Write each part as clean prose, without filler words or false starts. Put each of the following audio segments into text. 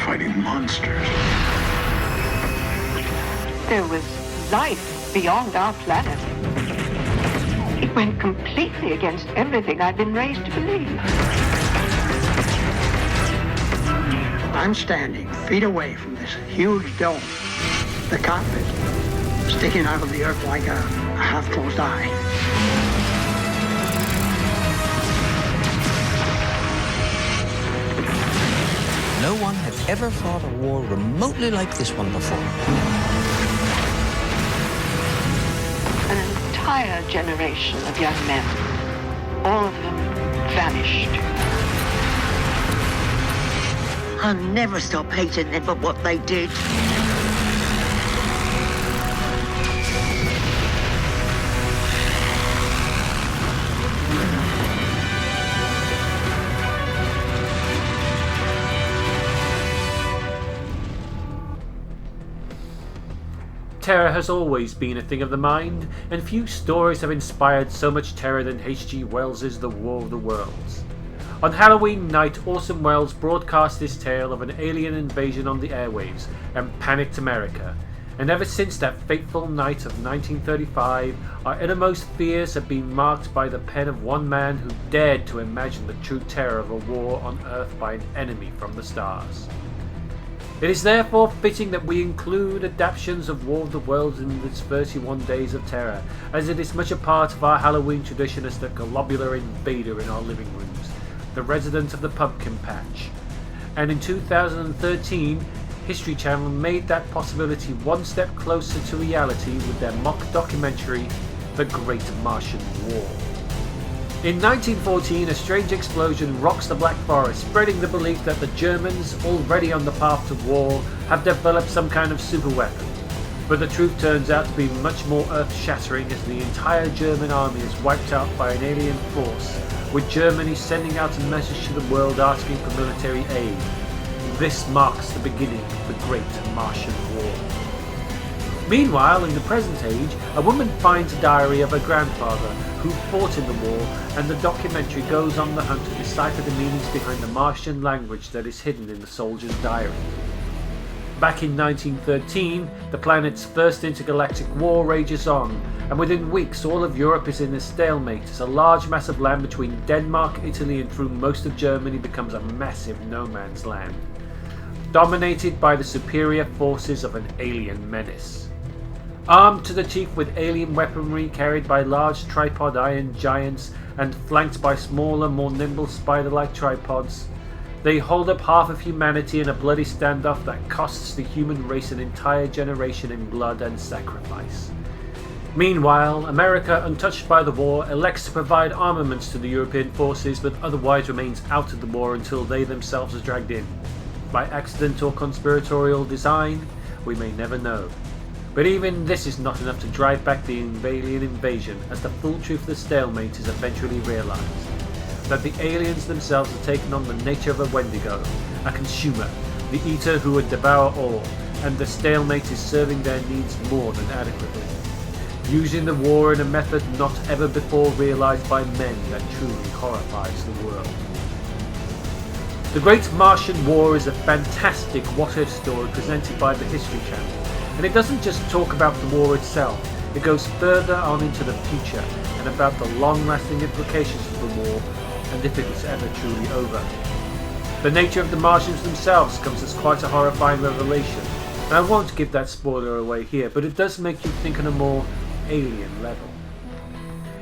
fighting monsters. There was life beyond our planet. It went completely against everything I'd been raised to believe. I'm standing feet away from this huge dome. The cockpit sticking out of the earth like a half-closed eye. No one had ever fought a war remotely like this one before. An entire generation of young men, all of them vanished. I'll never stop hating them for what they did. Terror has always been a thing of the mind, and few stories have inspired so much terror than H.G. Wells's The War of the Worlds. On Halloween night, Orson Welles broadcast this tale of an alien invasion on the airwaves and panicked America, and ever since that fateful night of 1935, our innermost fears have been marked by the pen of one man who dared to imagine the true terror of a war on Earth by an enemy from the stars. It is therefore fitting that we include adaptations of War of the Worlds in its 31 Days of Terror, as it is much a part of our Halloween tradition as the globular invader in our living rooms, the resident of the pumpkin patch. And in 2013, History Channel made that possibility one step closer to reality with their mock documentary, The Great Martian War. In 1914, a strange explosion rocks the Black Forest, spreading the belief that the Germans, already on the path to war, have developed some kind of superweapon. But the truth turns out to be much more earth-shattering, as the entire German army is wiped out by an alien force, with Germany sending out a message to the world asking for military aid. This marks the beginning of the Great Martian War. Meanwhile, in the present age, a woman finds a diary of her grandfather who fought in the war, and the documentary goes on the hunt to decipher the meanings behind the Martian language that is hidden in the soldier's diary. Back in 1913, the planet's first intergalactic war rages on, and within weeks all of Europe is in a stalemate as a large mass of land between Denmark, Italy and through most of Germany becomes a massive no man's land, dominated by the superior forces of an alien menace. Armed to the teeth with alien weaponry carried by large tripod iron giants and flanked by smaller, more nimble spider-like tripods, they hold up half of humanity in a bloody standoff that costs the human race an entire generation in blood and sacrifice. Meanwhile, America, untouched by the war, elects to provide armaments to the European forces, but otherwise remains out of the war until they themselves are dragged in. By accident or conspiratorial design, we may never know. But even this is not enough to drive back the alien invasion, as the full truth of the stalemate is eventually realised. That the aliens themselves have taken on the nature of a Wendigo, a consumer, the eater who would devour all, and the stalemate is serving their needs more than adequately, using the war in a method not ever before realised by men that truly horrifies the world. The Great Martian War is a fantastic what-if story presented by the History Channel. And it doesn't just talk about the war itself, it goes further on into the future and about the long-lasting implications of the war and if it is ever truly over. The nature of the Martians themselves comes as quite a horrifying revelation, and I won't give that spoiler away here, but it does make you think on a more alien level.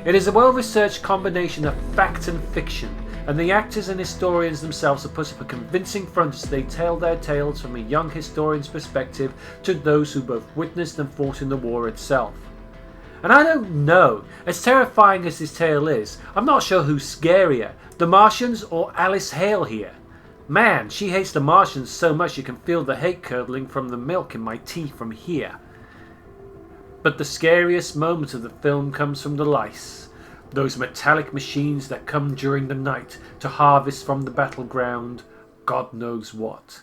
It is a well-researched combination of fact and fiction, and the actors and historians themselves have put up a convincing front as they tell their tales from a young historian's perspective to those who both witnessed and fought in the war itself. And I don't know, as terrifying as this tale is, I'm not sure who's scarier, the Martians or Alice Hale here. Man, she hates the Martians so much you can feel the hate curdling from the milk in my tea from here. But the scariest moment of the film comes from the lice. Those metallic machines that come during the night to harvest from the battleground, God knows what.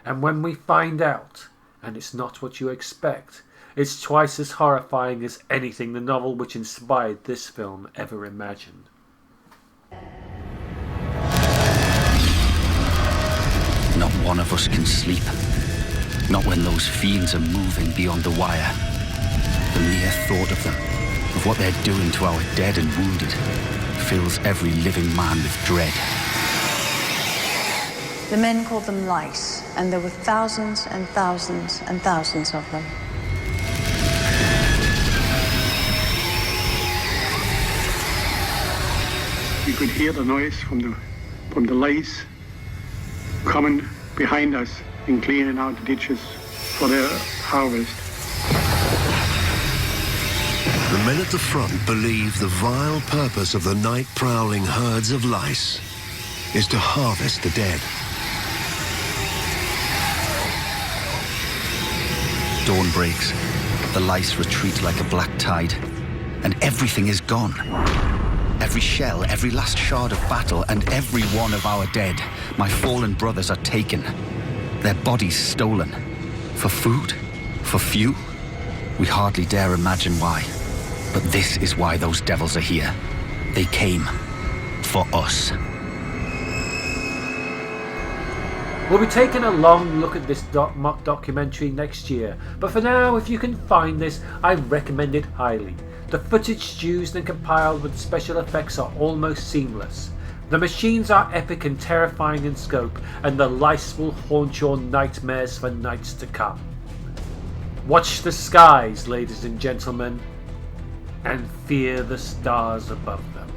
And when we find out, and it's not what you expect, it's twice as horrifying as anything the novel which inspired this film ever imagined. Not one of of us can sleep. Not when those fiends are moving beyond the wire. The mere thought of them, of what they're doing to our dead and wounded, fills every living man with dread. The men called them lice, and there were thousands and thousands and thousands of them. We could hear the noise from the lice coming behind us and cleaning out the ditches for their harvest. The men at the front believe the vile purpose of the night-prowling herds of lice is to harvest the dead. Dawn breaks. The lice retreat like a black tide, and everything is gone. Every shell, every last shard of battle, and every one of our dead, my fallen brothers, are taken. Their bodies stolen. For food? For few? We hardly dare imagine why. But this is why those devils are here. They came for us. We'll be taking a long look at this mock documentary next year, but for now, if you can find this, I recommend it highly. The footage used and compiled with special effects are almost seamless. The machines are epic and terrifying in scope, and the lice will haunt your nightmares for nights to come. Watch the skies, ladies and gentlemen, and fear the stars above them.